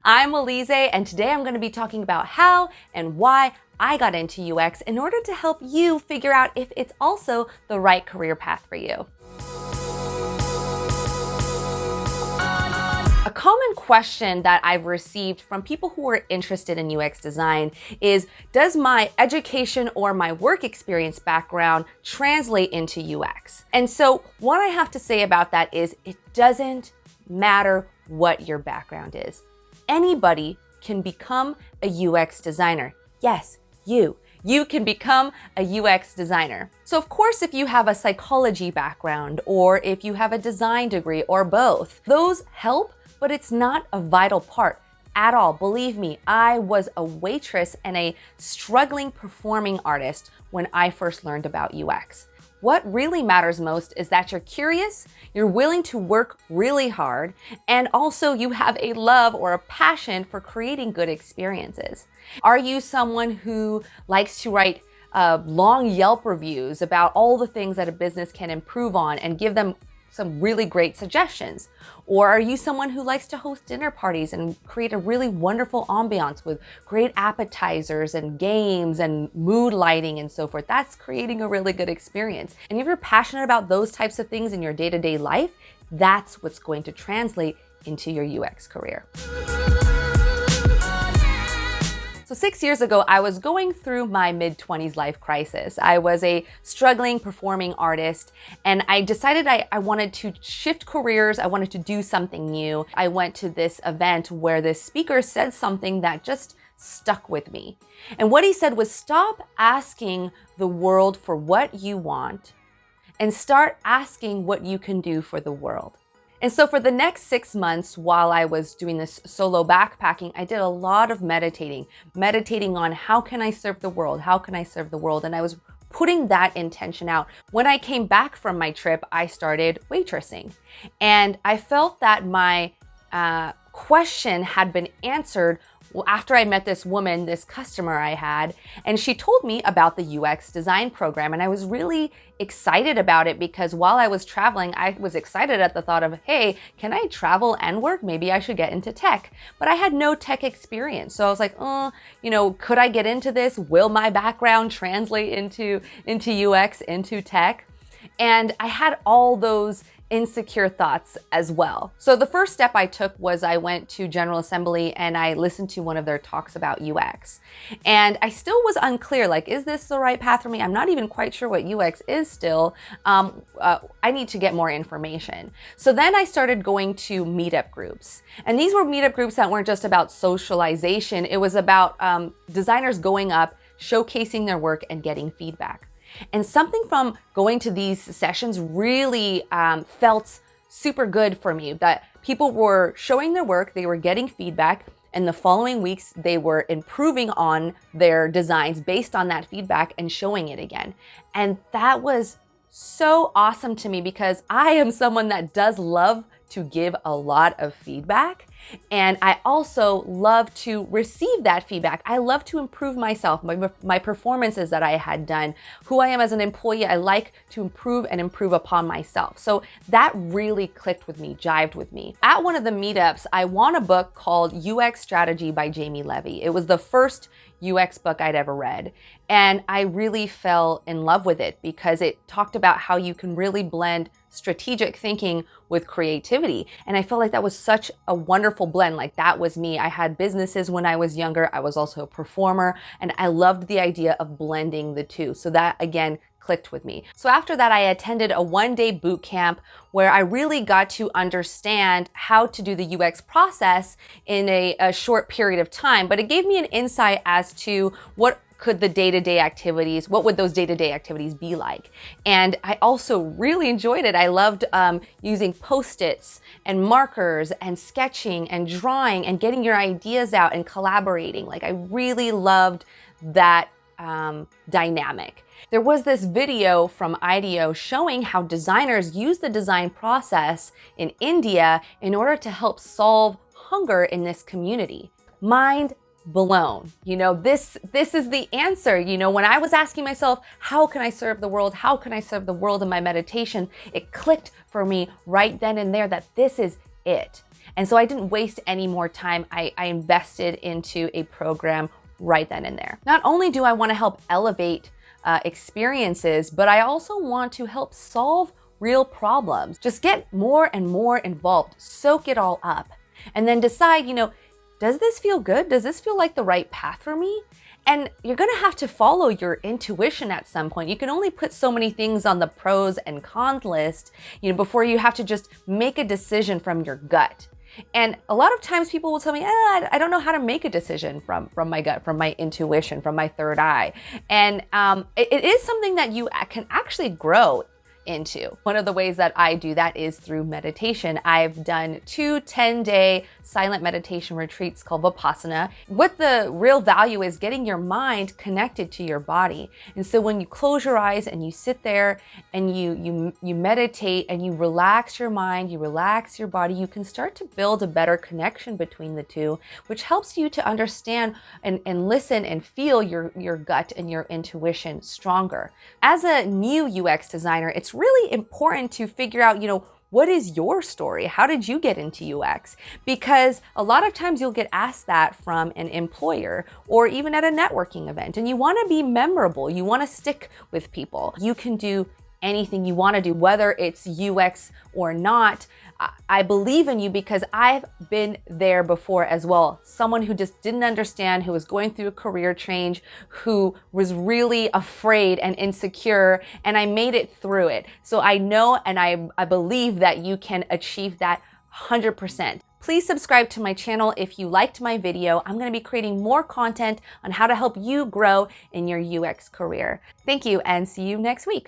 I'm Elize, and today I'm going to be talking about how and why I got into UX in order to help you figure out if it's also the right career path for you. A common question that I've received from people who are interested in UX design is, does my education or my work experience background translate into UX? And so what I have to say about that is it doesn't matter what your background is. Anybody can become a UX designer. Yes, you can become a UX designer. So of course, if you have a psychology background or if you have a design degree or both, those help, but it's not a vital part at all. Believe me, I was a waitress and a struggling performing artist when I first learned about UX. What really matters most is that you're curious, you're willing to work really hard, and also you have a love or a passion for creating good experiences. Are you someone who likes to write long Yelp reviews about all the things that a business can improve on and give them some really great suggestions? Or are you someone who likes to host dinner parties and create a really wonderful ambiance with great appetizers and games and mood lighting and so forth? That's creating a really good experience. And if you're passionate about those types of things in your day-to-day life, that's what's going to translate into your UX career. So 6 years ago, I was going through my mid-20s life crisis. I was a struggling performing artist, and I decided I wanted to shift careers. I wanted to do something new. I went to this event where this speaker said something that just stuck with me. And what he said was, stop asking the world for what you want and start asking what you can do for the world. And so for the next 6 months while I was doing this solo backpacking, I did a lot of meditating on how can I serve the world? How can I serve the world? And I was putting that intention out. When I came back from my trip, I started waitressing. And I felt that my question had been answered after I met this woman, this customer I had, and she told me about the UX design program. And I was really excited about it because while I was traveling, I was excited at the thought of, hey, can I travel and work? Maybe I should get into tech. But I had no tech experience. So I was like, could I get into this? Will my background translate into UX, into tech? And I had all those insecure thoughts as well. So the first step I took was I went to General Assembly and I listened to one of their talks about UX. And I still was unclear, like, is this the right path for me? I'm not even quite sure what UX is still. I need to get more information. So then I started going to meetup groups. And these were meetup groups that weren't just about socialization. It was about designers going up, showcasing their work and getting feedback. And something from going to these sessions really felt super good for me, that people were showing their work, they were getting feedback, and the following weeks they were improving on their designs based on that feedback and showing it again. And that was so awesome to me because I am someone that does love to give a lot of feedback. And I also love to receive that feedback. I love to improve myself, my performances that I had done, who I am as an employee. I like to improve and improve upon myself. So that really clicked with me, jived with me. At one of the meetups, I won a book called UX Strategy by Jamie Levy. It was the first UX book I'd ever read. And I really fell in love with it because it talked about how you can really blend strategic thinking with creativity. And I felt like that was such a wonderful blend. Like, that was me. I had businesses when I was younger. I was also a performer, and I loved the idea of blending the two. So that, again, clicked with me. So after that, I attended a one-day boot camp where I really got to understand how to do the UX process in a short period of time. But it gave me an insight as to what would those day-to-day activities be like? And I also really enjoyed it. I loved using Post-its and markers and sketching and drawing and getting your ideas out and collaborating. Like, I really loved that dynamic. There was this video from IDEO showing how designers use the design process in India in order to help solve hunger in this community. Mind blown. This is the answer. When I was asking myself, how can I serve the world? How can I serve the world in my meditation? It clicked for me right then and there that this is it. And so I didn't waste any more time. I invested into a program right then and there. Not only do I want to help elevate experiences, but I also want to help solve real problems. Just get more and more involved, soak it all up, and then decide, does this feel good? Does this feel like the right path for me? And you're gonna have to follow your intuition at some point. You can only put so many things on the pros and cons list, before you have to just make a decision from your gut. And a lot of times people will tell me, I don't know how to make a decision from my gut, from my intuition, from my third eye. And it is something that you can actually grow into. One of the ways that I do that is through meditation. I've done 2 10-day silent meditation retreats called Vipassana. What the real value is getting your mind connected to your body. And so when you close your eyes and you sit there and you meditate and you relax your mind, you relax your body, you can start to build a better connection between the two, which helps you to understand and listen and feel your gut and your intuition stronger. As a new UX designer, it's really important to figure out, what is your story? How did you get into UX? Because a lot of times you'll get asked that from an employer or even at a networking event, and you want to be memorable. You want to stick with people. You can do anything you want to do, whether it's UX or not. I believe in you because I've been there before as well. Someone who just didn't understand, who was going through a career change, who was really afraid and insecure, and I made it through it. So I know and I believe that you can achieve that 100%. Please subscribe to my channel if you liked my video. I'm going to be creating more content on how to help you grow in your UX career. Thank you and see you next week.